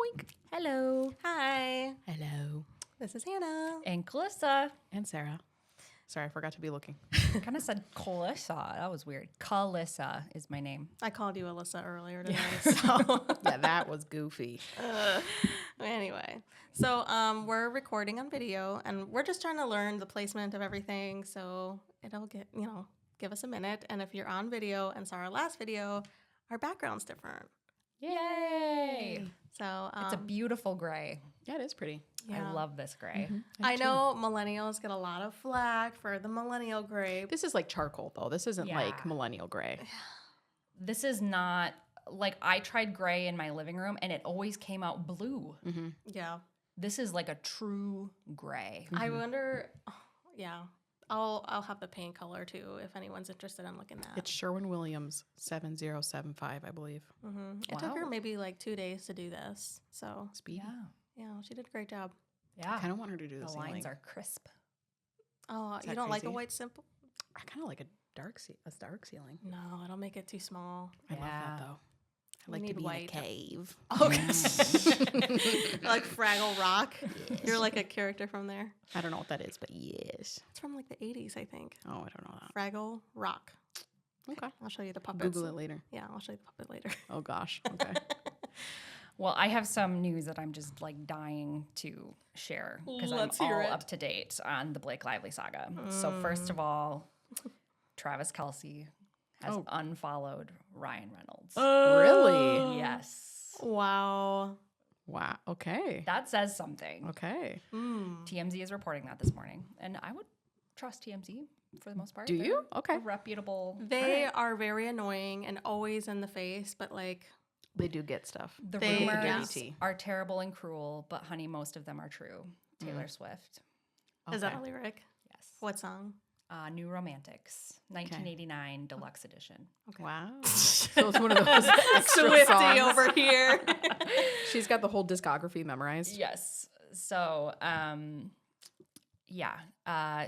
Boink. Hello. Hi, Hello. this is Hannah. And Calissa. And Sarah. Sorry, I forgot to be looking. I kind of said Calissa. That was weird. Calissa is my name. I called you Alyssa earlier today, so Yeah, that was goofy. anyway. So we're recording on video, and we're just trying to learn the placement of everything, so it'll give us a minute. And if you're on video and saw our last video, our background's different. Yay! So It's a beautiful gray. Yeah, it is pretty. yeah. I love this gray. I know millennials get a lot of flack for the millennial gray. This is like charcoal, though. This isn't Yeah. like millennial gray. This is not like I tried gray in my living room and it always came out blue. Yeah. This is like a true gray. I wonder. Yeah. I'll have the paint color too if anyone's interested in looking at. It's Sherwin-Williams 7075, I believe. It took her Wow. maybe like 2 days to do this. So Speedy. Yeah. yeah, she did a great job. Yeah. I kind of want her to do the The ceiling. lines are crisp. Oh, Is you that don't like a crazy? white simple? I kind of like a dark ceiling. No, it'll make it too small. I love Yeah. that, though. I We like to need be white. in a cave. Okay. Like Fraggle Rock. You're like a character from there. I don't know what that is, but yes. It's from like the 80s, I think. Oh, I don't know that. Fraggle Rock. Okay. I'll show you the puppets. Google it later. Yeah, I'll show you the puppet later. Oh, gosh. Okay. Well, I have some news that I'm just like dying to share because I'm Let's hear all it. up to date on the Blake Lively saga. So first of all, Travis Kelce has Oh. unfollowed Ryan Reynolds. Really? Yes. Wow. Wow. Okay. That says something. Okay. TMZ is reporting that this morning. And I would trust TMZ for the most part. Do you? They're Okay. a reputable. They are very annoying and always in the face, but like, They do get stuff. The They- rumors yeah. tea. are terrible and cruel, but honey, most of them are true. Taylor Swift. is that Okay. a lyric? Yes. What song? New Romantics, 1989 deluxe edition. Wow. So it's one of those extra Swifty songs. over here. She's got the whole discography memorized. Yes. So, yeah.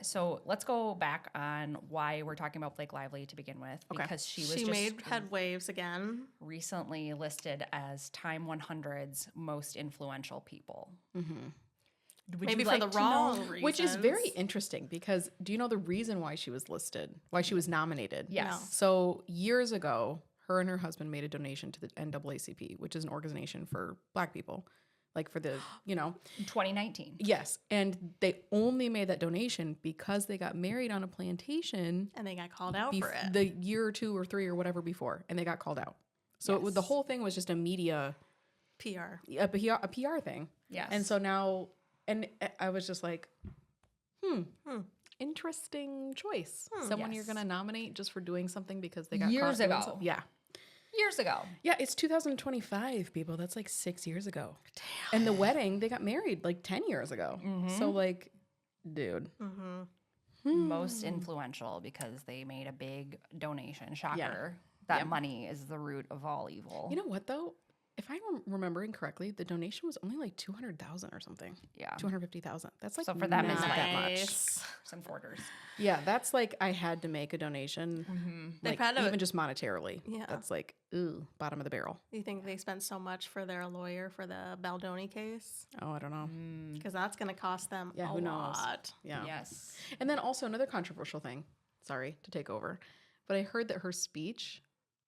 So let's go back on why we're talking about Blake Lively to begin with, Okay. because she was She just made headwaves again. recently listed as Time 100's most influential people. Would Maybe you for like the to wrong know? reasons. Which is very interesting because do you know the reason why she was listed? Why she was nominated? Yes. No. So years ago, her and her husband made a donation to the NAACP, which is an organization for Black people. Like for the, 2019. yes. And they only made that donation because they got married on a plantation And they got called out for it. the year or 2 or 3 or whatever before, and they got called out. So the Yes. whole thing was just a media, PR. a PR thing. Yes. And so now, and I was just like, interesting choice. Someone you're Yes. going to nominate just for doing something because they got Years caught doing ago. so- Yeah. years ago. Yeah, it's 2025, people. That's like 6 years ago. Damn. And the wedding, they got married like 10 years ago. So like, dude. Most influential because they made a big donation. Shocker. That money is the root of all evil. You know what though? If I'm remembering correctly, the donation was only like 200,000 or something. Yeah. 250,000. That's like So for them, not it's like that much. Nice. Some quarters. Yeah, that's like I had to make a donation, like had to- even just monetarily. Yeah. That's like ooh, bottom of the barrel. Do you think they spent so much for their lawyer for the Baldoni case? Oh, I don't know. Because that's going to cost them Yeah, a who knows? lot. Yeah. Yes. And then also another controversial thing. Sorry to take over, but I heard that her speech,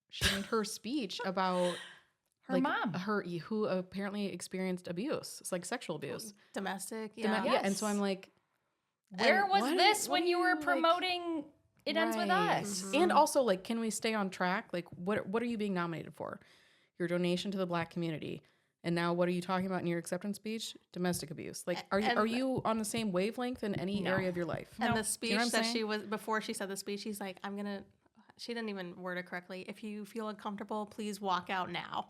she made her speech about Her mom. her who apparently experienced abuse. It's like sexual abuse. Domestic, Yeah. yeah. Yeah. And so I'm like, Where was what- this what when do you were like- promoting It Ends With Right. Us? And also, like, can we stay on track? Like, what are you being nominated for? Your donation to the Black community. And now, what are you talking about in your acceptance speech? Domestic abuse. Like, are you on the same wavelength in any area of your life? And the You speech know what I'm that saying? she was, before she said the speech, she's like, she didn't even word it correctly. If you feel uncomfortable, please walk out now.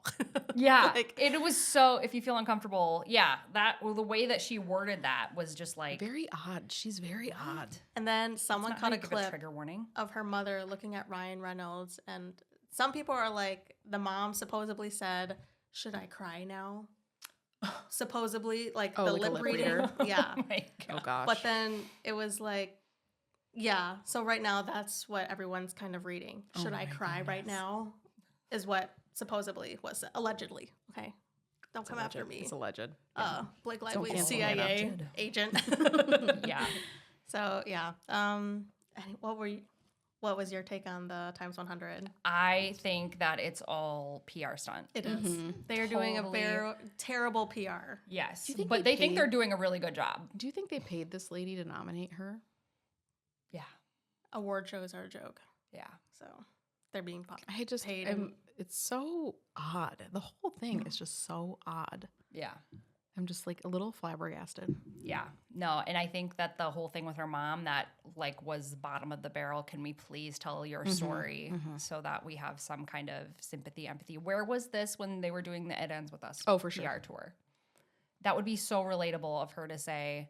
Yeah. Like, it was so, if you feel uncomfortable, the way that she worded that was just like, Very odd. She's very odd. and then someone not caught how a you give clip trigger warning. of her mother looking at Ryan Reynolds, and some people are like, the mom supposedly said, "Should I cry now?" Supposedly, like Oh, the like a lip lip reading, reader? yeah. Oh my Oh God. gosh. But then it was like, yeah. So right now, that's what everyone's kind of reading. Should I my cry right goodness. now? Is what supposedly was allegedly. Okay, Don't come after me. It's alleged. Blake Don't Lively, cancel me, CIA alleged. agent. Yeah. So yeah. What was your take on the Times 100? I think that it's all PR stunt. It is. They are doing a Totally. very terrible PR. Yes. Do you think But they they think paid- they're doing a really good job. Do you think they paid this lady to nominate her? Yeah. Award shows are a joke. Yeah. So they're being I just, paid. it's so odd. The whole thing is just so odd. Yeah. I'm just like a little flabbergasted. Yeah. No, and I think that the whole thing with her mom that like was bottom of the barrel, can we please tell your story so that we have some kind of sympathy, empathy? Where was this when they were doing the It Ends With Us Oh, for PR sure. tour? That would be so relatable of her to say,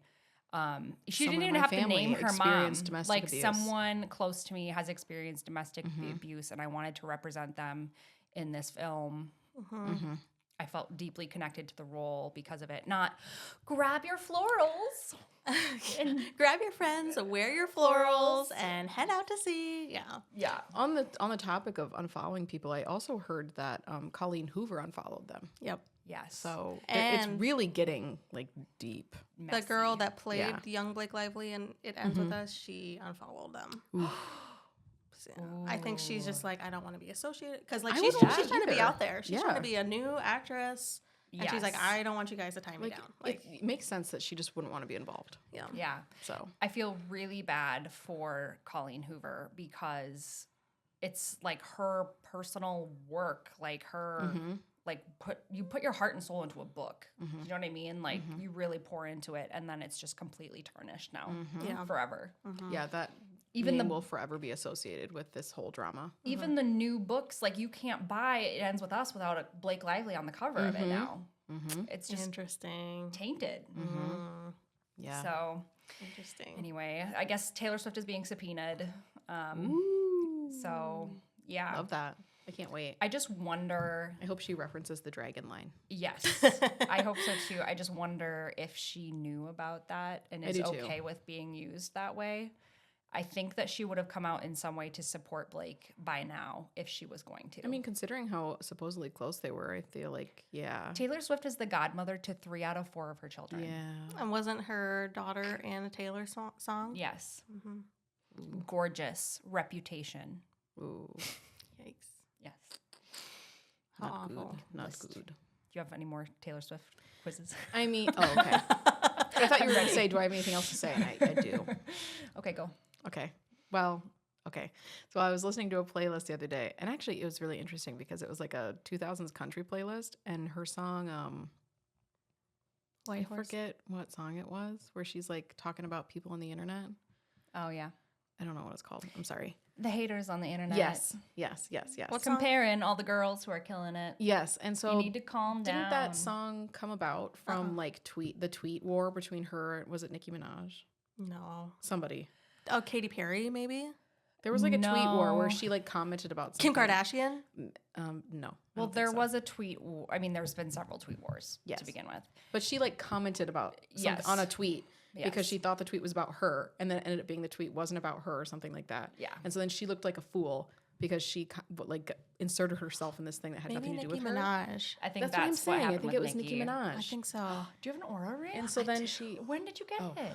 she Someone didn't in even my have to family name her mom. experienced domestic Like abuse. someone close to me has experienced domestic abuse and I wanted to represent them in this film. I felt deeply connected to the role because of it. Not grab your florals. and grab your friends, wear your florals, and head out to sea. Yeah. Yeah. On the topic of unfollowing people, I also heard that Colleen Hoover unfollowed them. Yep. Yes. So it's And- really getting like deep. The girl that played Yeah. young Blake Lively and It Ends With Us, she unfollowed them. So, I think she's just like, I don't want to be associated. Because like I she's wouldn't trying to be either. out there. She's trying Yeah. to be a new actress. And she's like, Yes. I don't want you guys to tie me Like, down. Like, it makes sense that she just wouldn't want to be involved. yeah. Yeah. So I feel really bad for Colleen Hoover because it's like her personal work, like her like put your heart and soul into a book. You know what I mean? Like you really pour into it and then it's just completely tarnished now Yeah. forever. yeah, that Even name the- will forever be associated with this whole drama. Even the new books, like you can't buy It Ends With Us without a Blake Lively on the cover of it now. It's just Interesting. tainted. Yeah. So Interesting. anyway, I guess Taylor Swift is being subpoenaed. So yeah, Love that. I can't wait. I just wonder. I hope she references the dragon line. Yes, I hope so too. I just wonder if she knew about that and I is do too. okay with being used that way. I think that she would have come out in some way to support Blake by now if she was going to. I mean, considering how supposedly close they were, I feel like, yeah. Taylor Swift is the godmother to 3 out of 4 of her children. Yeah. And wasn't her daughter Anna Taylor song? Yes. Gorgeous reputation. Ooh. Yikes. Yes. How Not awful. good. Not List. good. Do you have any more Taylor Swift quizzes? I mean, oh, okay. I thought you were going to say, do I have anything else to say? And I do. Okay, go. Okay. Well, okay. So I was listening to a playlist the other day, and actually it was really interesting because it was like a 2000s country playlist, and her song, White I Horse. forget what song it was, where she's like talking about people on the internet. Oh, yeah. I don't know what it's called. I'm sorry. The haters on the internet. Yes. What song? Comparing all the girls who are killing it. Yes. And so You need to calm down. didn't that song come about from like the tweet war between her, was it Nicki Minaj? No. Somebody. Oh, Katy Perry, maybe? There was like a tweet war where No. she like commented about Kim something. Kardashian? No. I Well, don't think there so. was a tweet. I mean, there's been several tweet wars Yes. to begin with. But she like commented about something Yes. on a tweet because Yes. she thought the tweet was about her, and then it ended up being the tweet wasn't about her or something like that. Yeah. And so then she looked like a fool because she like inserted herself in this thing that had Maybe nothing to do Nicki with her. Minaj. I think That's what I'm that's saying. I happened think with it was Nicki Minaj. I think so. Do you have an aura ring? And so then she When did you get it?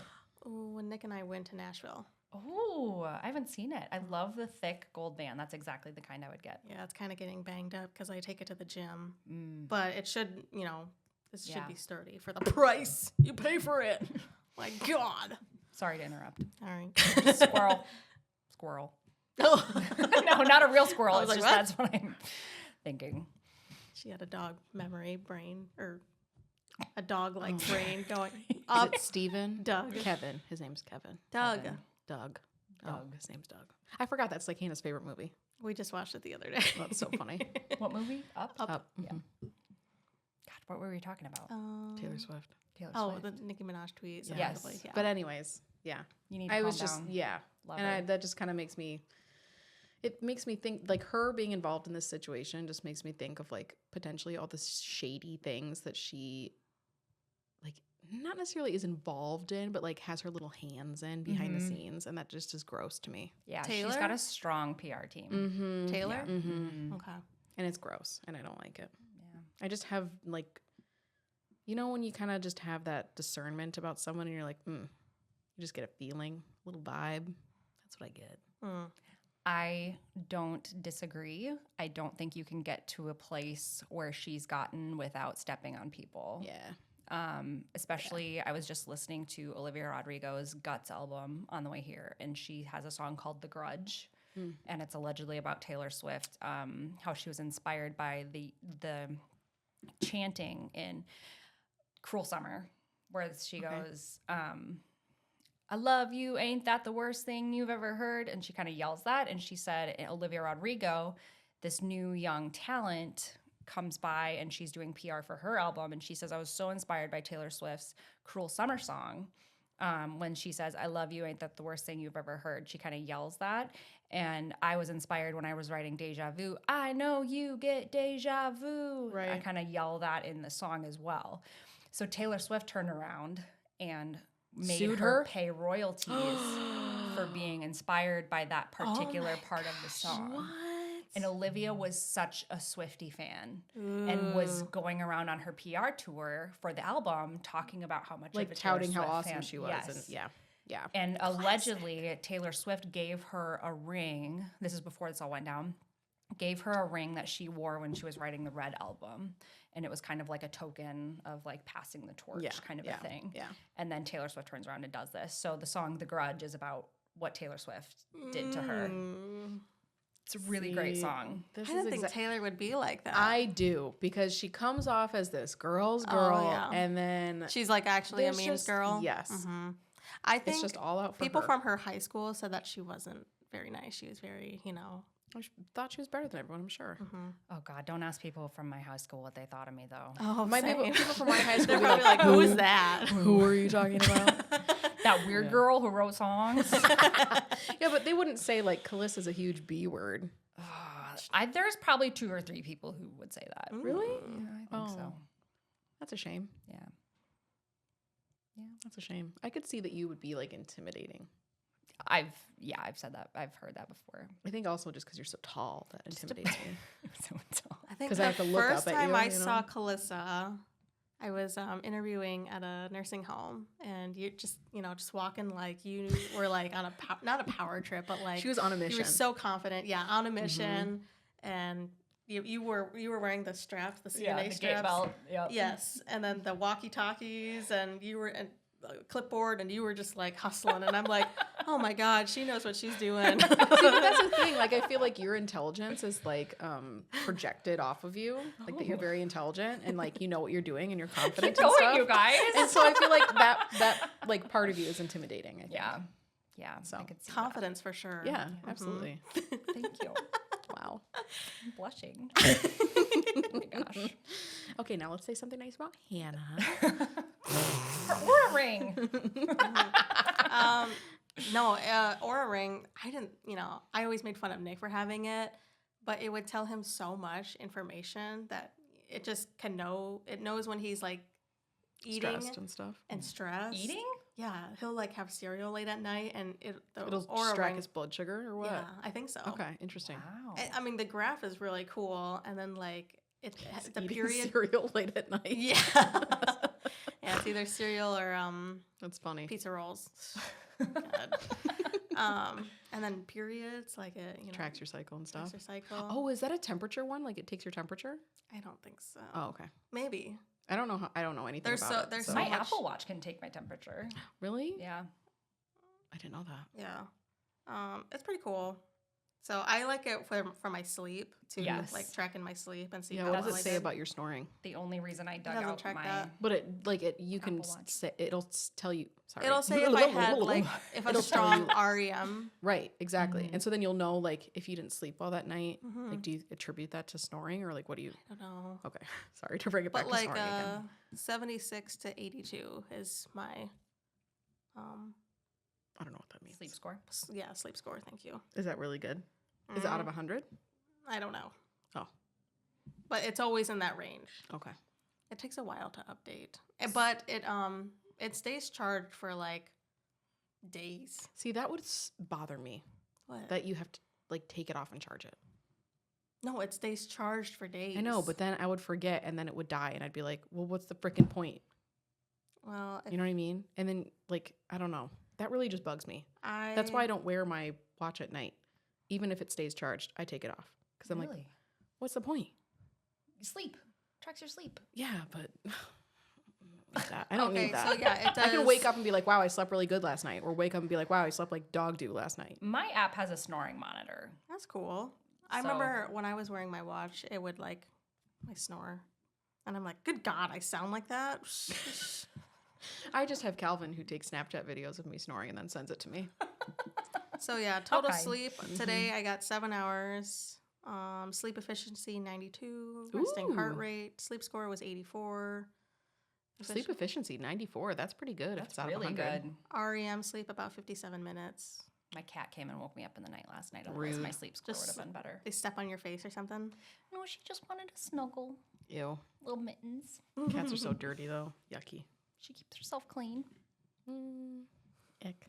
Ooh, when Nick and I went to Nashville. Oh, I haven't seen it. I love the thick gold band. That's exactly the kind I would get. Yeah, it's kind of getting banged up because I take it to the gym. But it should, this Yeah. should be sturdy for the price you pay for it. My God. Sorry to interrupt. All right. Squirrel. Squirrel. Oh. No, not a real squirrel. I was It's like, just what? that's what I'm thinking. She had a dog memory brain or a dog like Oh. brain going Is up. it Steven? Doug. Kevin. His name's Kevin. Doug. Kevin. Doug. Oh, Doug. his name's Doug. I forgot that's like Hannah's favorite movie. We just watched it the other day. Oh, that's so funny. What movie? Up? Up. Yeah. Mhm. God, what were we talking about? Taylor Swift. Taylor Oh, Swift. the Nicki Minaj tweets. Yes. supposedly, Yeah. But anyways, yeah. You need to I calm was just down. yeah. Love and it. that just kind of makes me it makes me think like her being involved in this situation just makes me think of like potentially all the shady things that she like not necessarily is involved in, but like has her little hands in behind the scenes, and that just is gross to me. Yeah, Taylor? she's got a strong PR team. Mm-hmm. Taylor? Mm-hmm. Okay. And it's gross, and I don't like it. Yeah. I just have like You know when you kind of just have that discernment about someone and you're like, you just get a feeling, a little vibe. That's what I get. Mm. I don't disagree. I don't think you can get to a place where she's gotten without stepping on people. Yeah. Especially, I was just listening to Olivia Rodrigo's Guts album on the way here, and she has a song called The Grudge. And it's allegedly about Taylor Swift, how she was inspired by the chanting in Cruel Summer, where she goes, I love you, ain't that the worst thing you've ever heard? And she kind of yells that. And she said, Olivia Rodrigo, this new young talent, comes by and she's doing PR for her album. And she says, I was so inspired by Taylor Swift's Cruel Summer song. When she says, I love you, ain't that the worst thing you've ever heard? She kind of yells that. And I was inspired when I was writing Deja Vu. I know you get deja vu. Right. I kind of yell that in the song as well. So Taylor Swift turned around and made Sued her her? pay royalties for being inspired by that particular part of the song. What? And Olivia was such a Swiftie fan and was going around on her PR tour for the album talking about how much Like of a Taylor touting how Swift awesome fan. she was. Yes. And yeah. And allegedly, Taylor Swift gave her a ring. This is before this all went down. Gave her a ring that she wore when she was writing the Red album. And it was kind of like a token of like passing the torch kind of a thing. Yeah. And then Taylor Swift turns around and does this. So the song The Grudge is about what Taylor Swift did to her. It's a really great song. This I didn't think Taylor would be like that. I do, because she comes off as this girl's girl, and then she's like actually a there's mean just- girl. Yes. I think it's just all out for people her. from her high school said that she wasn't very nice. She was very, I thought she was better than everyone, I'm sure. Oh God, don't ask people from my high school what they thought of me though. Oh, My people from my high school They're would be probably like, "Who- who's that? Who are you talking about? That weird girl who wrote songs. Yeah, but they wouldn't say like Calyssa's a huge B word. There's probably 2 or 3 people who would say that. Really? Yeah, I think so. That's a shame. Yeah. That's a shame. I could see that you would be like intimidating. I've said that. I've heard that before. I think also just because you're so tall, that intimidates me. So it's all. I think 'Cause the I have to look first up at time you, I you know? saw Calissa, I was interviewing at a nursing home, and you just walking like you were like on a not a power trip, but like She was on a You mission. were so confident, on a mission, and you were wearing the straps, the CNA the straps, gate belt. Yep. yes, and then the walkie talkies, and you were and clipboard, and you were just like hustling, and I'm like, oh my god, she knows what she's doing. See, but that's the thing. Like, I feel like your intelligence is like projected off of you. Like that you're very intelligent and like you know what you're doing and you're confident Keep and going, stuff. you guys. And so I feel like that like part of you is intimidating. I think. Yeah. So, I could see Confidence for sure. Yeah, absolutely. that. Thank you. Wow. I'm blushing. Oh my gosh. Okay, now let's say something nice about Hannah. Her aura ring. No, Aura Ring, I didn't, I always made fun of Nick for having it, but it would tell him so much information that it just it knows when he's like eating Stressed and stuff. and stressed. Eating? Yeah, he'll like have cereal late at night, and It'll Aura track Ring, his blood sugar or what? yeah, I think so. Okay, interesting. Wow. I mean, the graph is really cool, and then like the Eating period. cereal late at night. Yeah. Yeah, it's either cereal or That's funny. pizza rolls. God. And then periods, like it Tracks your cycle and stuff. tracks your cycle. Oh, is that a temperature one? Like it takes your temperature? I don't think so. Oh, okay. Maybe. I don't know. I don't know anything There's about it. there's so. so My much- Apple Watch can take my temperature. Really? Yeah. I didn't know that. Yeah. It's pretty cool. So I like it for my sleep to Yes. like tracking my sleep and see Yeah. how What does well it I say did. about your snoring? The only reason I dug doesn't out track my that. But you can Apple Watch. say it'll tell you. Sorry. It'll say if I had like if a It'll tell strong you- REM. Right. Exactly. And so then you'll know like if you didn't sleep well that night. Mhm. Like, do you attribute that to snoring or like what do you? I don't know. Okay. Sorry to bring it back But to like snoring again. 76 to 82 is my I don't know what that means. sleep score. sleep score. Thank you. Is that really good? Is it out of 100? I don't know. Oh. But it's always in that range. Okay. It takes a while to update. But it stays charged for like days. See, that would bother me What? that you have to like take it off and charge it. No, it stays charged for days. I know, but then I would forget and then it would die and I'd be like, well, what's the freaking point? well, You know what I mean? And then like, I don't know. That really just bugs me. That's why I don't wear my watch at night. Even if it stays charged, I take it off. Because I'm like, Really? what's the point? You sleep. Tracks your sleep. Yeah, but I don't need that. So yeah, it does. I can wake up and be like, wow, I slept really good last night. Or wake up and be like, wow, I slept like dog do last night. My app has a snoring monitor. That's cool. I So- remember when I was wearing my watch, it would like I snore, and I'm like, good God, I sound like that. I just have Calvin who takes Snapchat videos of me snoring and then sends it to me. So yeah, total Okay. sleep today I got 7 hours. Sleep efficiency 92. Resting heart Ooh. rate. Sleep score was 84. Sleep efficiency, 94. That's pretty good if That's it's out really of 100. good. REM sleep about 57 minutes. My cat came and woke me up in the night last night. Otherwise, my Rude. sleep score would Just- have been better. They step on your face or something. No, she just wanted to snuggle. Ew. Little mittens. Cats are so dirty though. Yucky. She keeps herself clean. Ick.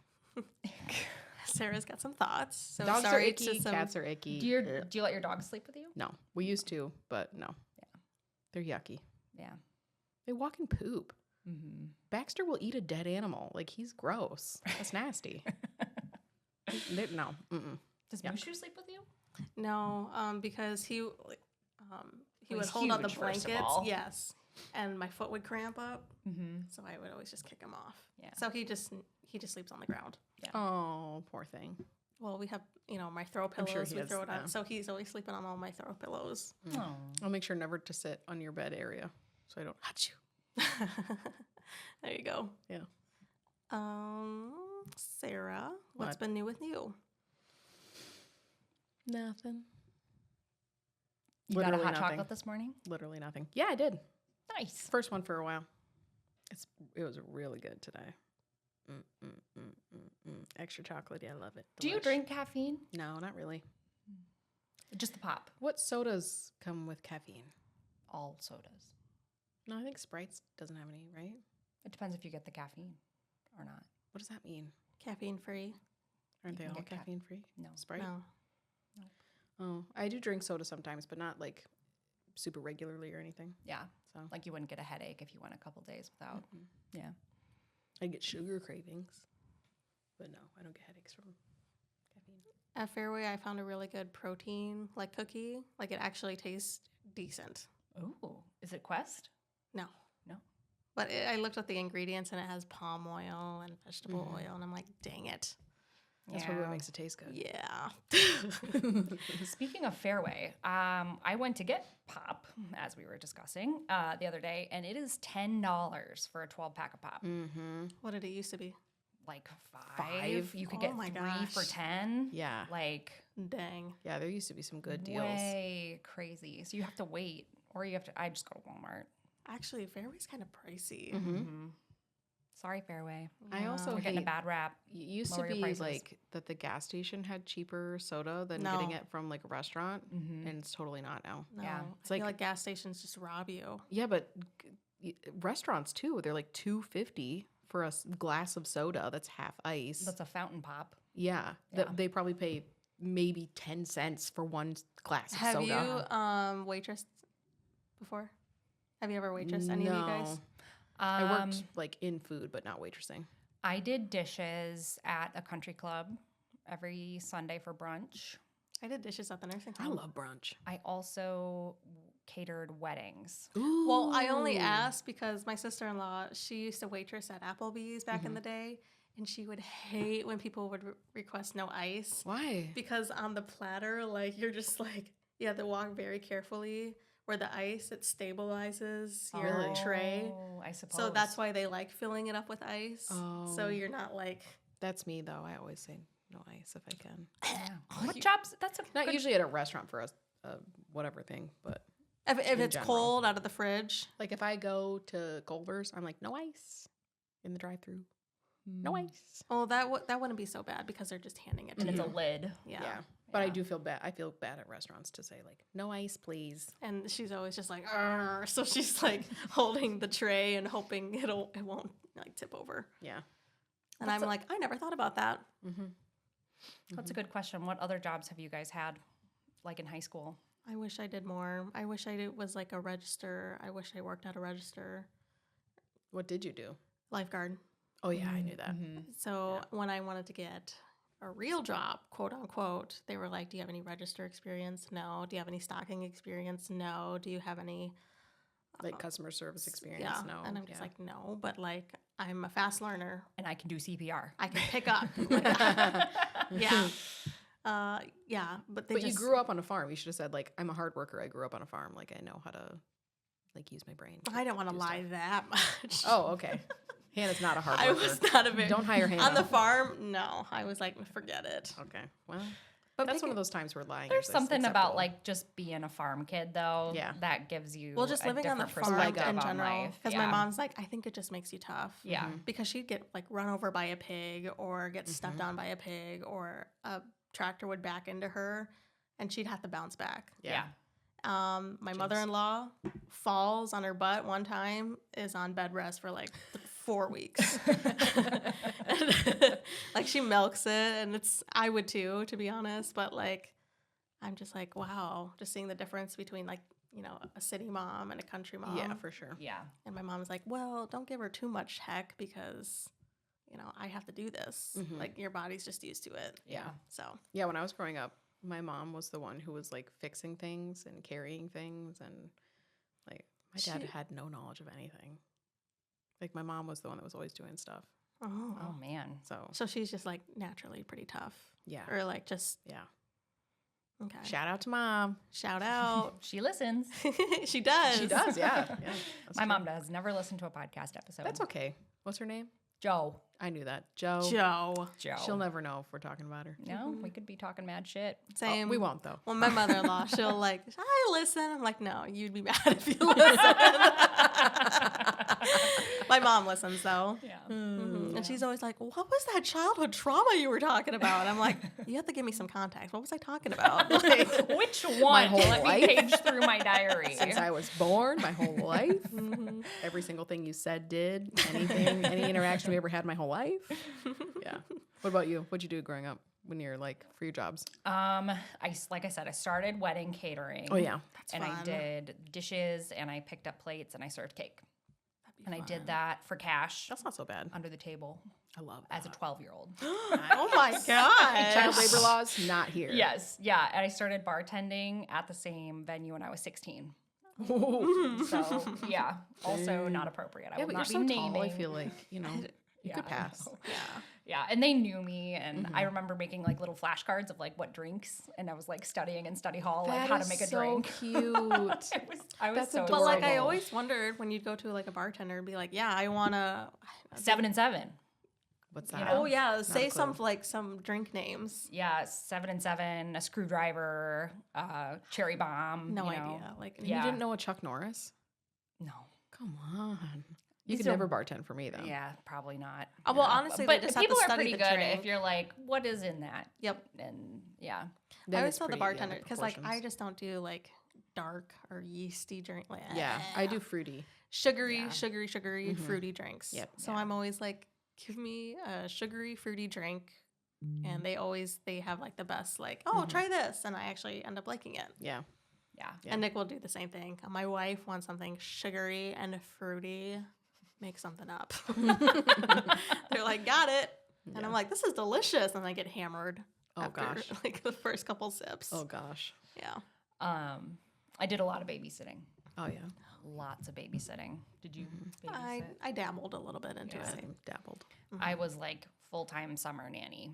Sarah's got some thoughts. So Dogs are sorry to icky, some- cats are icky. Do you let your dog sleep with you? No, we used to, but no. Yeah. They're yucky. Yeah. They walk and poop. Mm-hmm. Baxter will eat a dead animal. Like, he's gross. That's nasty. No. Mm-mm. Does Yuck. Mushu sleep with you? No, because he Well, would he's hold on the huge, first of blankets. all. Yes, and my foot would cramp up, Mm-hmm. so I would always just kick him off. Yeah. So he just sleeps on the ground. Oh, poor thing. Well, we have my throw I'm pillows. sure he we has throw it on, them. so he's always sleeping on all my throw pillows. Oh. I'll make sure never to sit on your bed area so I don't hurt you. There you go. Yeah. Sarah, what's What? been new with you? Nothing. You got a Literally hot nothing. chocolate this morning? Literally nothing. Yeah, I did. Nice. First one for a while. It was really good today. Extra chocolatey. I love it. Do you Delish. drink caffeine? No, not really. Just the pop. What sodas come with caffeine? All sodas. No, I think Sprite doesn't have any, right? It depends if you get the caffeine or not. What does that mean? Caffeine free? Aren't You they can all get caffeine free? No. Sprite? No. Oh, I do drink soda sometimes, but not like super regularly or anything. Yeah. So Like you wouldn't get a headache if you went a couple days without. Mhm. Yeah. I get sugar cravings, but no, I don't get headaches from caffeine. At Fairway, I found a really good protein cookie. Like it actually tastes decent. Ooh. Is it Quest? No. No. But I looked at the ingredients and it has palm oil and vegetable oil, and I'm like, dang it. That's probably what makes it taste good. Yeah. Speaking of Fairway, I went to get pop, as we were discussing, the other day, and it is $10 for a 12-pack of pop. Mm-hmm. What did it used to be? Like Five? You could Oh get my 3 for gosh. 10. Yeah. Like Dang. Yeah, there used to be some good deals. way crazy. So you have to wait, or you have to. I just go to Walmart. Actually, Fairway's kind of pricey. Mm-hmm. Mm-hmm. Sorry, Fairway. I also We're getting a hate- bad rap. It used to Lower your be prices. like that the gas station had cheaper soda than getting No. it from like a restaurant, Mm-hmm. and it's totally not now. No. Yeah. It's It's like, like- gas stations just rob you. Yeah, but restaurants too, they're like $2.50 for a glass of soda that's half ice. That's a fountain pop. Yeah, Yeah. They probably pay maybe 10 cents for one glass of Have soda. you waitressed before? Have you ever waitressed any of you guys? No. I worked Um, like in food, but not waitressing. I did dishes at a country club every Sunday for brunch. I did dishes at the nursing I home. love brunch. I also catered weddings. Ooh. Well, I only asked because my sister-in-law, she used to waitress at Applebee's back in the day, and she would hate when people would request no ice Why? because on the platter, like you're just like you have to walk very carefully where the ice it stabilizes your Really? tray. Oh, I suppose. So that's why they like filling it up with ice. Oh. So you're not like That's me though. I always say no ice if I can. Yeah. What jobs? That's a Not good- usually at a restaurant for a whatever thing, but if In it's general. cold out of the fridge. like if I go to Culver's, I'm like no ice in the drive-through. No ice. Well, that wouldn't be so bad because they're just handing it to and it's you. a lid. Yeah. Yeah. But I Yeah. do feel bad. I feel bad at restaurants to say like no ice, please. And she's always just like, "Arr." So she's like holding the tray and hoping it won't like tip over. Yeah. And I'm like, I never thought about that. Mm-hmm. That's a good question. What other jobs have you guys had, like in high school? I wish I did more. I wish was like a register. I wish I worked at a register. What did you do? Lifeguard. Oh yeah, I knew that. So when I wanted to get a real job, quote unquote, they were like, do you have any register experience? No. Do you have any stocking experience? No. Do you have any Like customer service experience? yeah. No. And I'm just like, no, but like I'm a fast learner. And I can do CPR. I can pick up. Yeah. Yeah. But they But just you grew up on a farm. You should have said like, I'm a hard worker. I grew up on a farm. Like I know how to like use my brain. I didn't want to do lie stuff. that much. Oh, okay. Hannah's not a hard I worker. was not a very Don't hire Hannah. on the farm. No, I was like, forget it. Okay. Well, But that's one picking- of those times where lying. There's is something about acceptable. like just being a farm kid though. Yeah. That gives you well, just a living on the different farm perspective in on general. life. Because my mom's like, I think it just makes you tough. Yeah. Because she'd get like run over by a pig or get stepped on by a pig or a tractor would back into her and she'd have to bounce back. Yeah. My mother-in-law falls on her butt one time, is on bed rest for like 4 weeks. Like she milks it, and I would too, to be honest. But like, I'm just like, wow, just seeing the difference between like, a city mom and a country mom. Yeah, for sure. Yeah. And my mom's like, well, don't give her too much heck because, I have to do this. Mhm. Like your body's just used to it. Yeah. So Yeah, when I was growing up, my mom was the one who was like fixing things and carrying things, and like my dad She- had no knowledge of anything. Like my mom was the one that was always doing stuff. Oh man. So she's just like naturally pretty tough. Yeah. Or like just Yeah. okay. Shout out to mom. Shout out. She listens. She does. She does, yeah. Yeah. That's My true. mom does. Never listened to a podcast episode. That's okay. What's her name? Joe. I knew that. Joe. Joe. Joe. She'll never know if we're talking about her. No, we could be talking mad shit. Same. Oh, we won't though. Well, my mother-in-law, she'll like, I listen. I'm like, no, you'd be mad if you listen. My mom listens though. Yeah. And she's always like, what was that childhood trauma you were talking about? I'm like, you have to give me some context. What was I talking about? Like, Which one? whole Let life? me page through my diary. Since I was born, my whole life, mm-hmm. every single thing you said, did, anything, any interaction we ever had my whole life. Yeah. What about you? What'd you do growing up when you're like for your jobs? Like I said, I started wedding catering. Oh yeah. that's And fun. I did dishes and I picked up plates and I served cake. That'd be And I fun. did that for cash That's not so bad. under the table I love as a 12-year-old. Oh my god. Child labor laws not here. Yes, yeah. And I started bartending at the same venue when I was 16. So yeah, also not appropriate. I Yeah, will but not you're be so naming. tall. I feel like you Yeah, could I pass. know. Yeah. Yeah, and they knew me, and I remember making like little flashcards of like what drinks, and I was like studying in study hall like That how to is make a so drink. cute. I was That's so But like I adorable. always wondered when you'd go to like a bartender and be like, yeah, I wanna 7 and 7. What's You that? know? Oh yeah, Not a say some clue. like some drink names. Yeah, 7 and 7, a screwdriver, cherry bomb. No you know. idea. Like You Yeah. didn't know a Chuck Norris? No. Come on. You These could are- never bartend for me though. Yeah, probably not. well, honestly, but they just have people to are study pretty the good drink. if you're like, what is in that? Yep. And yeah, Then I always it's tell the pretty- bartender the because like I proportions. just don't do like dark or yeasty drink. Like, Yeah, I do fruity. sugary, Yeah. sugary, Mhm. fruity drinks. Yep. So Yeah. I'm always like, give me a sugary, fruity drink, and they have like the best like, oh, Mhm. try this, and I actually end up liking it. Yeah. yeah. Yeah. And Nick will do the same thing. My wife wants something sugary and fruity. Make something up. They're like, got it. And Yeah. I'm like, this is delicious. And I get hammered. Oh after, gosh. Like the first couple sips. Oh gosh. Yeah. I did a lot of babysitting. Oh yeah. Lots of babysitting. Did you babysit? I dabbled a little bit into Yeah. it. Same. Dabbled. I was like full-time summer nanny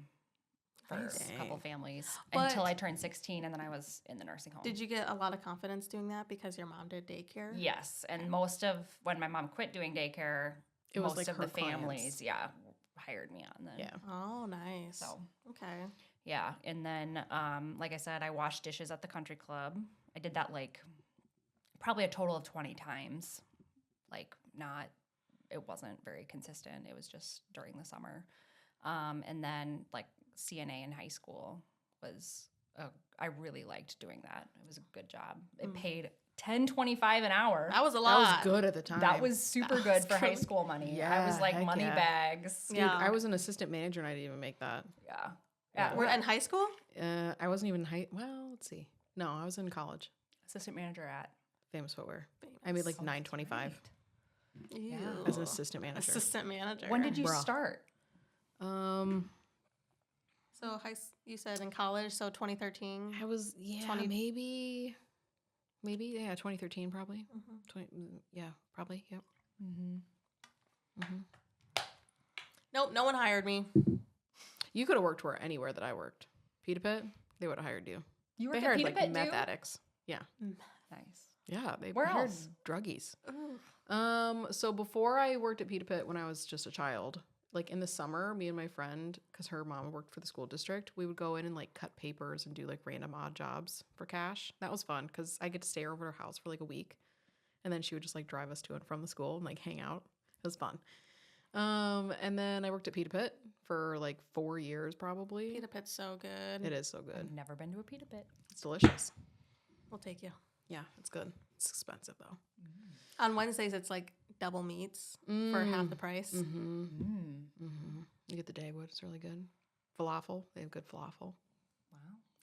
for Nice. a couple Dang. families But- until I turned 16, and then I was in the nursing home. Did you get a lot of confidence doing that because your mom did daycare? Yes, and most of when my mom quit doing daycare, It was most like of her the families, clients. yeah, hired me on then. Yeah. Oh, nice. So Okay. yeah, and then like I said, I washed dishes at the country club. I did that like probably a total of 20 times. Like it wasn't very consistent. It was just during the summer. And then like CNA in high school was I really liked doing that. It was a good job. It paid $10.25 an hour. That was a That lot. was good at the time. That was super That good was for high good. school money. I Yeah, was like heck money yeah. bags. Dude, Yeah. I was an assistant manager and I didn't even make that. Yeah. Yeah. We're in high school? I wasn't even well, let's see. No, I was in college. Assistant manager at. Famous Footwear. I made like $9.25 Ew. as an assistant manager. Assistant manager. When did you Bruh. start? So you said in college, so 2013. I was 20 maybe 2013 probably. Mhm. Probably. Yep. Nope, no one hired me. You could have worked anywhere that I worked. Pita Pit, they would have hired you. You They worked at hired Pita like Pit, meth too? addicts. Yeah. Nice. Yeah, they Where hired else? druggies. Ooh. So before I worked at Pita Pit when I was just a child, like in the summer, me and my friend, because her mom worked for the school district, we would go in and like cut papers and do like random odd jobs for cash. That was fun because I get to stay over at her house for like a week, and then she would just like drive us to and from the school and like hang out. It was fun. And then I worked at Pita Pit for like 4 years probably. Pita Pit's so good. It is so good. I've never been to a Pita Pit. It's delicious. We'll take you. Yeah, it's good. It's expensive though. On Wednesdays, it's like double meats for half the price. Mm-hmm. Mm. Mm-hmm. You get the Dagwood. It's really good. Falafel. They have good falafel. Wow.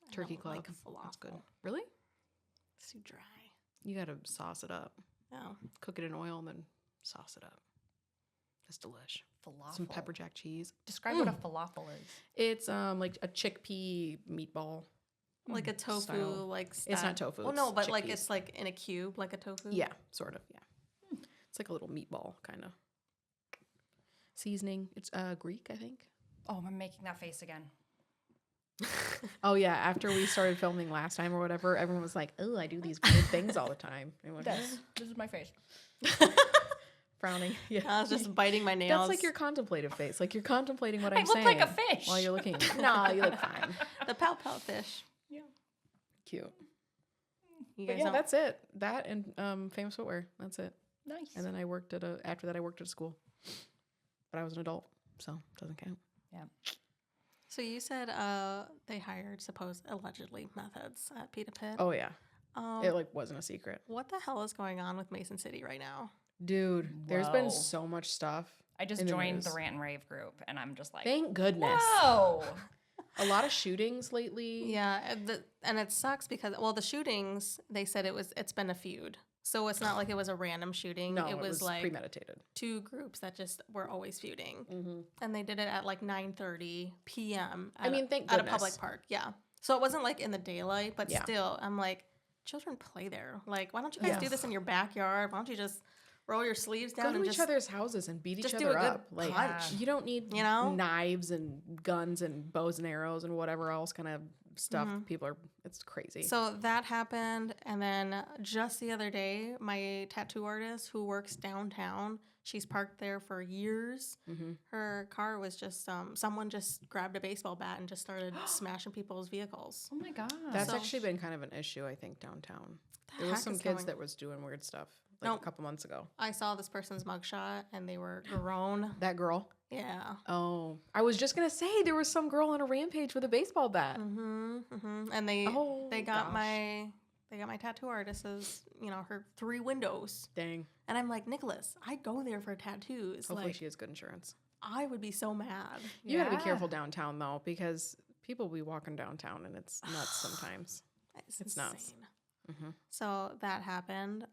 I Turkey don't club. like That's good. falafel. Really? It's too dry. You got to sauce it up. No. Cook it in oil and then sauce it up. It's delish. Falafel. Some pepper jack cheese. Describe what a falafel is. It's like a chickpea meatball. Like a tofu, Style. like It's not style. tofu, Well, no, it's but like chickpeas. it's like in a cube, like a tofu. Yeah, sort of. Yeah. It's like a little meatball kind of. Seasoning. It's Greek, I think. Oh, I'm making that face again. Oh yeah, after we started filming last time or whatever, everyone was like, "Oh, I do these weird things all the time." Everyone was This is my face. frowning. Yeah, I was just biting my nails. that's like your contemplative face. Like you're contemplating what I I'm look saying. like a fish. while you're looking. At me. No, you look fine. the pow pow fish. Cute. You But guys yeah, don't. that's it. That and Famous Footwear. That's it. Nice. And then I worked after that I worked at a school, but I was an adult, so it doesn't count. So you said they hired allegedly methods at Pita Pit. Oh yeah, Um, it like wasn't a secret, what the hell is going on with Mason City right now? dude. There's Whoa. been so much stuff. I just in the joined the news. rant and rave group, and I'm just like, Thank goodness. whoa. A lot of shootings lately. Yeah, and it sucks because the shootings they said it's been a feud, so it's not like it was a random shooting. No, it was like premeditated. two groups that just were always feuding, Mm-hmm. and they did it at like 9:30 p.m. I mean, thank at a goodness. public park. Yeah, so it wasn't like in the daylight, but Yeah. still, I'm like, children play there. Like, why don't you guys do Yes. this in your backyard? Why don't you just roll your sleeves down Go to and each just other's houses and beat each just do other a good up. Like punch. you don't need You know? knives and guns and bows and arrows and whatever else kind of stuff. People are. It's crazy. So that happened, and then just the other day, my tattoo artist who works downtown, she's parked there for years. Mm-hmm. Her car was just someone just grabbed a baseball bat and just started smashing people's vehicles. Oh my god. That's So- actually been kind of an issue, I think, downtown. The There was heck some is kids going- that was doing weird stuff like Nope. a couple months ago. I saw this person's mugshot, and they were grown. That girl. Yeah. Oh, I was just gonna say there was some girl on a rampage with a baseball bat. And they Oh, got gosh. my tattoo artist's her 3 windows, Dang. and I'm like, Nicholas, I go there for tattoos. Hopefully Like, she has good insurance. I would be so mad. You gotta be Yeah. careful downtown though, because people be walking downtown and it's nuts sometimes. It's nuts. insane. Mm-hmm. So that happened.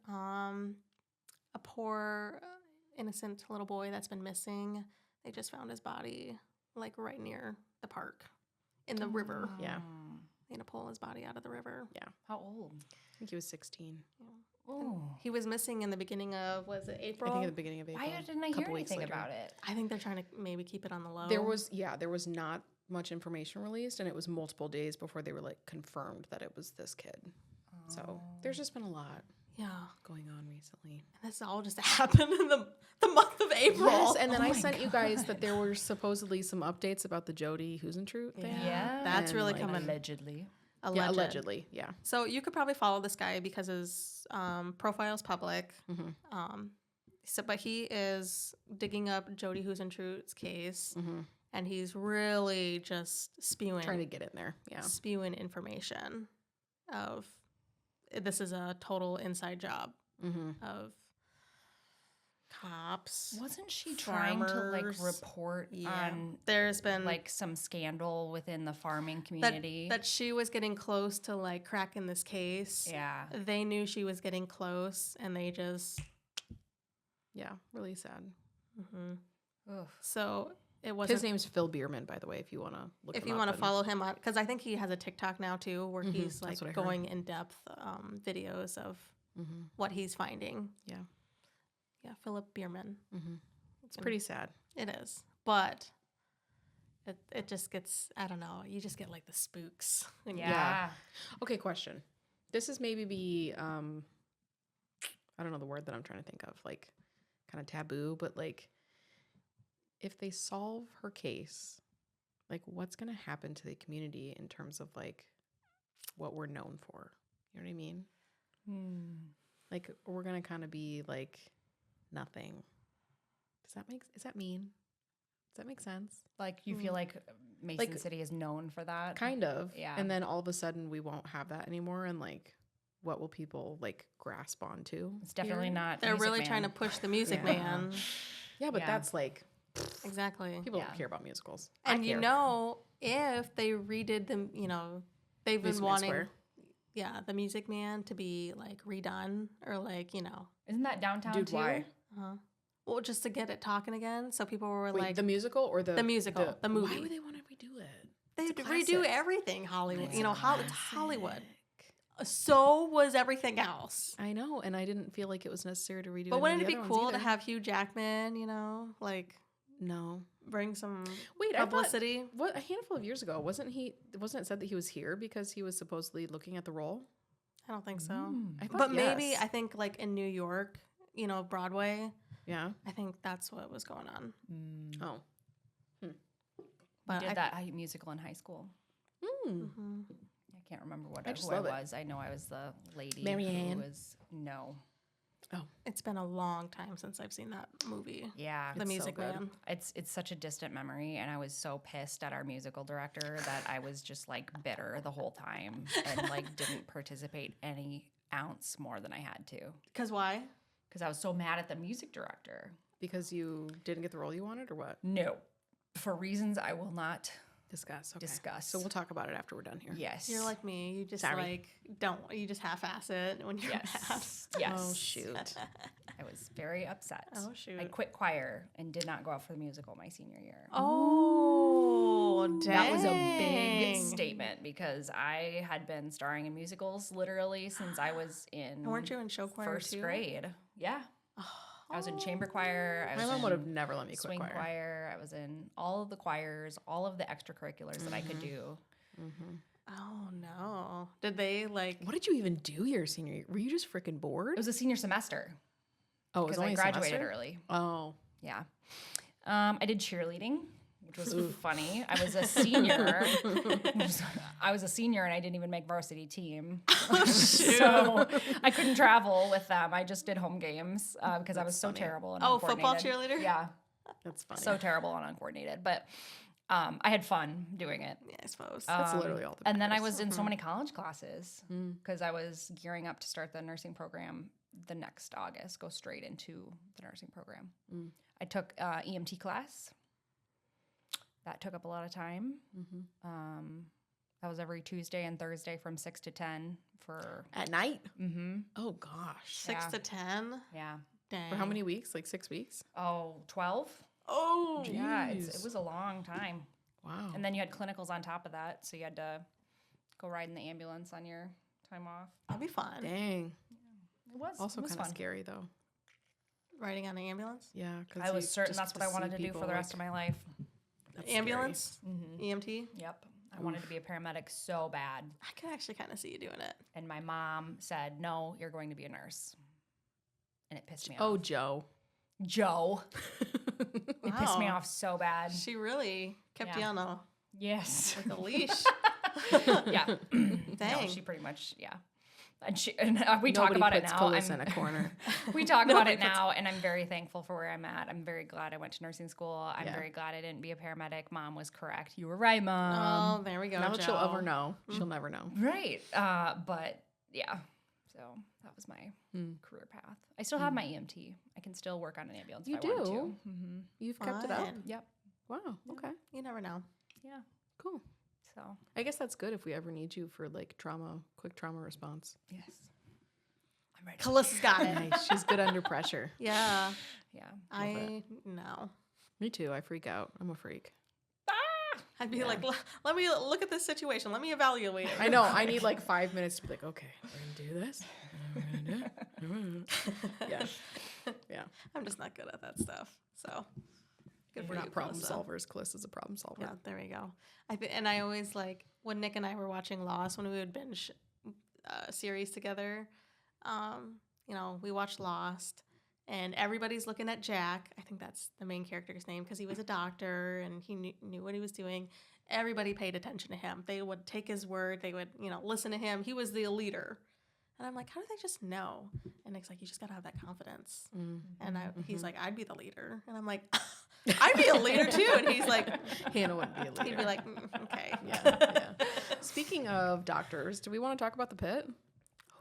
A poor innocent little boy that's been missing. They just found his body like right near the park in the river. Yeah. They had to pull his body out of the river. How old? I think he was 16. Oh. He was missing in the beginning of, was it April? I think at the beginning of April. Why didn't I hear couple weeks anything later. about it? I think they're trying to maybe keep it on the low. There was not much information released, and it was multiple days before they were like confirmed that it was this kid. So there's just been a lot Yeah. going on recently. And this all just happened in the month of April. Yes, and then Oh I my sent you guys that there were supposedly some updates about the Jody Huisentruit thing. Yeah. That's And, really like, coming. Allegedly. Yeah, allegedly. Yeah. So you could probably follow this guy because his profile's public. Mm-hmm. But he is digging up Jody Huisentruit's case, Mm-hmm. and he's really just spewing Trying to get in there. Yeah. spewing information of this is a total inside job Mm-hmm. of cops. Wasn't she trying to like farmers. report on There's been like some scandal within the farming that, community? that she was getting close to like cracking this case. Yeah. They knew she was getting close, and they just. Yeah, really sad. Oof. So it wasn't. His name's Phil Bierman, by the way, if you want to look If him you up want to and- follow him on, because I think he has a TikTok now too, where he's that's like what I heard. going in depth videos of what he's finding. Yeah. Yeah, Philip Bierman. It's pretty sad. It is, but it just gets, I don't know, you just get like the spooks. And Yeah. Okay, question. This is maybe I don't know the word that I'm trying to think of, like kind of taboo, but like if they solve her case, like what's going to happen to the community in terms of like what we're known for? You know what I mean? Like we're going to kind of be like nothing. Is that mean? Does that make sense? Like you feel like Mason City is known for that? Kind of. Yeah. And then all of a sudden we won't have that anymore. And like, what will people like grasp onto? It's definitely here? not. They're Music really Man. trying to push the Music Yeah. Man. Yeah, but Yeah. that's like, Exactly. people Yeah. don't care about musicals. And you know, if they redid them, you know, they've been Music Man wanting, Square. yeah, the Music Man to be like redone or like, you know, Isn't that downtown Dude, too? why? well, just to get it talking again. So people were Wait, like, the musical or the musical, the movie. Why would they want to redo it? they It's a redo classic. everything Hollywood. It's You know, a it's Hollywood. classic. So was everything else. I know, and I didn't feel like it was necessary to redo. But any wouldn't of it the be other cool ones to either. have Hugh Jackman, you know, like No. bring some Wait, I thought publicity? what a handful of years ago wasn't it said that he was here because he was supposedly looking at the role? I don't think so. I thought But maybe yes. I think like in New York, you know, Broadway, Yeah. I think that's what was going on. Oh. But Did that musical in high school. Mhm. I can't remember I who just I love it. was. I know I was the lady Mary who Ann? was no. It's been a long time since I've seen that movie. Yeah. The It's so Music good. Man. It's such a distant memory, and I was so pissed at our musical director that I was just like bitter the whole time and like didn't participate any ounce more than I had to Because why? because I was so mad at the music director. Because you didn't get the role you wanted, or what? No, for reasons I will not Discuss. Okay. discuss. So we'll talk about it after we're done here. Yes, You're like me. You just Sorry. like don't. You just half-ass it when you're mad. yes, yes. Oh shoot. I was very upset. Oh, shoot. I quit choir and did not go out for the musical my senior year. Oh, dang. That was a big statement because I had been starring in musicals literally since I was in And weren't you in show choir first too? grade. Yeah. I was in chamber choir. I My was mom in would have never let me quit swing choir. choir. I was in all of the choirs, all of the extracurriculars that I could do. Oh no! Did they like? What did you even do your senior year? Were you just freaking bored? It was a senior semester Oh, it was because only I a graduated semester? early. Oh, Yeah. I did cheerleading, which was funny. I was a senior. I was a senior and I didn't even make varsity team. So I couldn't travel with them. I just did home games because I was so terrible and Oh, football uncoordinated. cheerleader? Yeah. that's funny. So terrible and uncoordinated. But I had fun doing it. Yeah, I suppose. That's literally all that And then I matters. was in so many college classes because I was gearing up to start the nursing program the next August, go straight into the nursing program. I took EMT class. That took up a lot of time. That was every Tuesday and Thursday from 6 to 10 for, At night? mm-hmm, Oh gosh. 6 yeah. to 10. yeah. Dang. For how many weeks? Like 6 weeks? Oh, 12? Oh, Yeah, it Jeez. was a long time. Wow. And then you had clinicals on top of that, so you had to go ride in the ambulance on your time off. that'd be fun. Dang. It was Also it was kind of fun. scary though. Riding on an ambulance. Yeah. I was certain that's what I wanted to do for the rest of my life. Ambulance. Mm-hmm. EMT. Yep. I wanted to be a paramedic so bad. I could actually kind of see you doing it. And my mom said, no, you're going to be a nurse. And it pissed me Oh, off. Joe. Joe. It pissed me Wow. off so bad. She really kept you Yeah. on a Yes. like a leash. Yeah. No, Dang. she pretty much, yeah. And we talk Nobody about it puts now. Calissa in a corner. We talk about it now, and I'm very thankful for where I'm at. I'm very glad I went to nursing school. I'm Yeah. very glad I didn't be a paramedic. Mom was correct. You were right, Mom. Oh, there we go. Now that she'll Joe. ever know. She'll never know. Right. But yeah. So that was my Hmm. career path. I still have my EMT. I can still work on an ambulance You if I want do? to. Mm-hmm. You've kept it up? Fun. Yep. Wow. Okay. You never know. Yeah. Cool. So, I guess that's good if we ever need you for like quick trauma response. yes. I'm ready. Callissa's got it. Nice. She's good under pressure. Yeah. Yeah. I know. Me too. I freak out. I'm a freak. I'd be like, let me look at this situation. Let me evaluate it. I know. I need like 5 minutes to be like, okay, we're gonna do this. We're gonna do it. Yeah. Yeah. I'm just not good at that stuff. So good for We're you, not problem Calissa. solvers. Callissa's a problem solver. Yeah, there we go. And I always like when Nick and I were watching Lost, when we would binge series together. You know, we watched Lost, and everybody's looking at Jack. I think that's the main character's name because he was a doctor and he knew what he was doing. Everybody paid attention to him. They would take his word. They would, listen to him. He was the leader. And I'm like, how do they just know? And Nick's like, you just got to have that confidence. And he's like, I'd be the leader. And I'm like, I'd be a leader too. And he's like, Hannah wouldn't be a leader. he'd be like, okay. Yeah. Speaking of doctors, do we want to talk about the pit?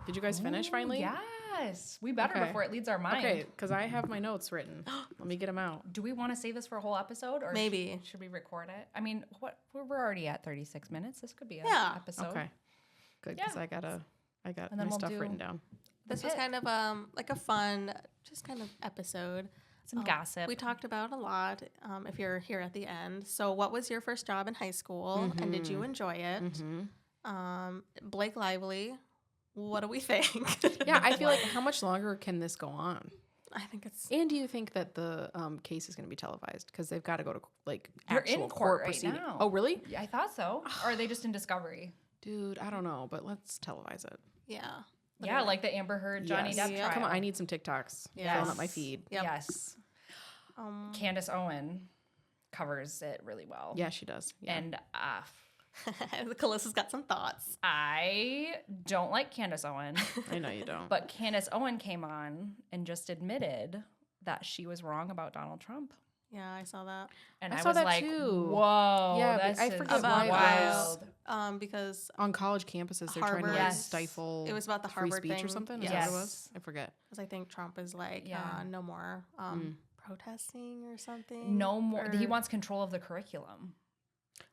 Did you guys finish finally? Yes. We better Okay. before it leads our mind. Okay, because I have my notes written. Let me get them out. Do we want to save this for a whole episode, or Maybe. should we record it? I mean, we're already at 36 minutes. This could be an Yeah. episode. Okay. Good, because Yeah. I got And then my we'll stuff do- written down. This was pit. kind of like a fun, just kind of episode. Some gossip. We talked about a lot if you're here at the end. So what was your first job in high school and did you enjoy it? Blake Lively, what do we think? Yeah, I feel like how much longer can this go on? I think it's And do you think that the case is going to be televised? Because they've got to go to like They're actual in court right proceeding. now. Oh, really? Yeah, I thought so. Or are they just in Discovery? Dude, I don't know, but let's televise it. yeah. Yeah, like the Amber Heard Johnny Yes. Depp Yeah. trial. Come on, I need some TikToks. Yes. Filling up my feed. Yep. Yes. Candace Owen covers it really well. Yeah, she does. Yeah. And Calissa's got some thoughts. I don't like Candace Owen, I know you don't. but Candace Owen came on and just admitted that she was wrong about Donald Trump. Yeah, I saw that. And I I, saw was that like, too. whoa, Yeah, but this I is forget why it wild. Because on college campuses, they're trying to Harvard- like, Yes. stifle it was about the free Harvard speech thing. or something. Is Yes. that what it was? I forget. I think Trump is like, Yeah. no more protesting or something. No more. He Or- wants control of the curriculum.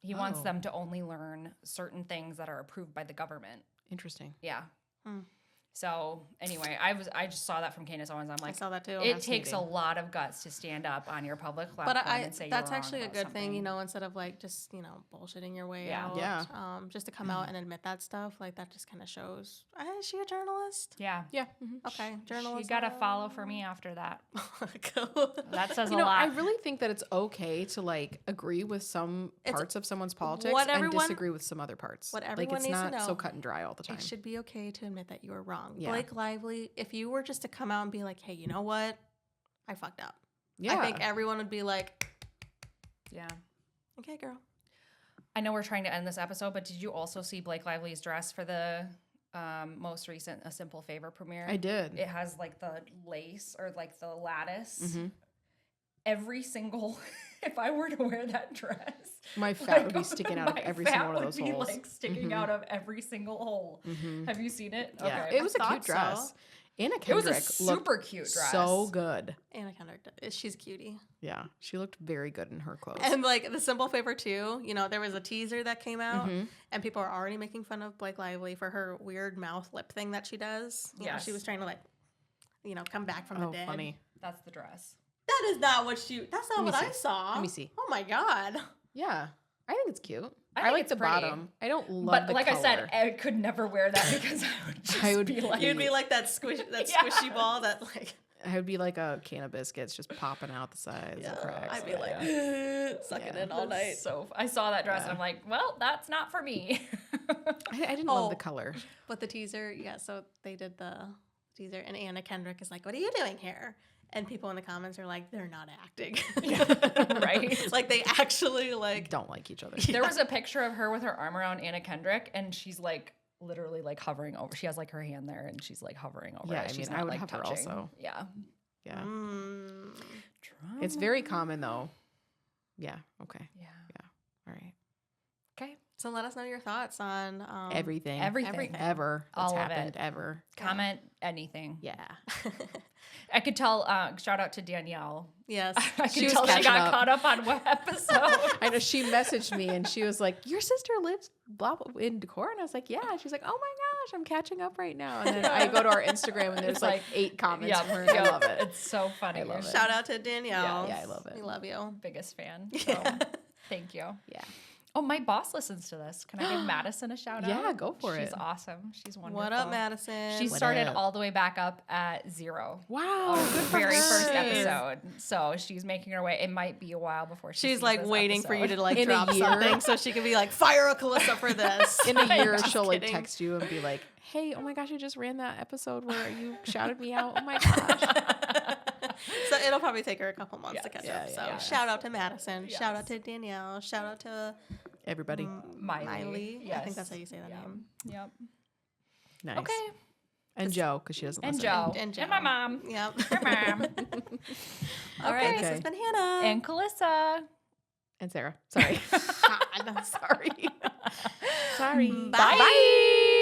He wants Oh. them to only learn certain things that are approved by the government. Interesting. Yeah. Hmm. So anyway, I just saw that from Candace Owens. I'm I like, saw that too. it takes a lot of guts to stand up on your public platform But and say that's you're wrong actually a about good thing, something. instead of like just, bullshitting your way Yeah. out. Yeah. Just to come out and admit that stuff, like that just kind of shows, is she a journalist? Yeah. Yeah. Okay, She journalist. got to follow for me after that. Cool. That says You a know, lot. I really think that it's okay to like agree with some It's parts of someone's politics what and everyone- disagree with some other parts. what like everyone it's needs to not so know. cut and dry all the time. It should be okay to admit that you were wrong. Yeah. Blake Lively, if you were just to come out and be like, hey, you know what? I fucked up. Yeah. I think everyone would be like, yeah. okay, girl. I know we're trying to end this episode, but did you also see Blake Lively's dress for the most recent A Simple Favor premiere? I did. It has like the lace or like the lattice. Mm-hmm. Every single, if I were to wear that dress, My fat would be sticking out of my every fat single one of would those be, holes. like sticking out of every single hole. Have you seen it? Yeah, Okay. it was a thought cute dress. so. Anna It was Kendrick a super looked cute dress. so good. Anna Kendrick, she's a cutie. Yeah, she looked very good in her clothes. And like The Simple Favor too, there was a teaser that came out Mm-hmm. and people are already making fun of Blake Lively for her weird mouth lip thing that she does. You know, Yes. she was trying to like, come back from Oh, the dead. funny. That's the dress. That is not that's not Let me what I see. saw. Let me see. Oh my God. Yeah, I think it's cute. I I, think like it's the pretty. bottom. I don't love But the like color. I said, I could never wear that because I would just I would be like, You'd be like that squishy ball that like, I would be like a can of biscuits just popping out the sides and cracks. I'd be Yeah, like, yeah. sucking Yeah. in all night. So I saw that dress and I'm like, well, that's not for me. I didn't love the Oh. color. But the teaser, so they did the teaser and Anna Kendrick is like, what are you doing here? And people in the comments are like, they're not acting. Right? Like they actually like, Don't like each other. There was a picture of her with her arm around Anna Kendrick and she's like literally like hovering over. She has like her hand there and she's like hovering over Yeah, it. I She's mean, I not would like hover touching. also. Yeah. Yeah, mm, it's very common though. Yeah. Okay. Yeah. All right. Okay. So let us know your thoughts on Everything. Everything. Ever. That's All of happened it. ever. Comment anything. Yeah. I could tell. Shout out to Danielle. Yes. I She could was tell she catching got up. caught up on what episode. I know she messaged me and she was like, "Your sister lives blah, blah in Decorah," and I was like, "Yeah." She's like, "Oh my gosh, I'm catching up right now." And then I go to our Instagram and there's It's like like, 8 comments. Yep, from her. yep. I love it. It's so funny. I love You're it. Shout out to Danielle. Yeah, I love it. We love you. biggest fan. So Yeah. thank you. Yeah. Oh, my boss listens to this. Can I give Madison a shout out? Yeah, go for She's it. awesome. She's wonderful. What up, Madison? She What started up? all the way back up at 0. Wow. on Good the for very her. first episode. So she's making her way. It might be a while before she She's sees like this waiting for you episode. to like In a drop year. something so she can be like, fire a Calissa for this. In a year, Just she'll like kidding. text you and be like, "Hey, oh my gosh, I just ran that episode where you shouted me out. Oh my gosh." So it'll probably take her a couple months to Yes. catch Yeah, up. yeah, So yeah. shout out to Madison. Shout out Yes. to Danielle. Shout out to Everybody. Miley. I Yes. think that's how you say that Yep. name. Yep. Nice. Okay. And Joe, because she doesn't And listen. Joe. And Joe. And my mom. Yep. Her mom. All right. This Okay. has been Hannah. And Calissa. And Sarah. Sorry. God. Sorry. Sorry. Bye. Bye.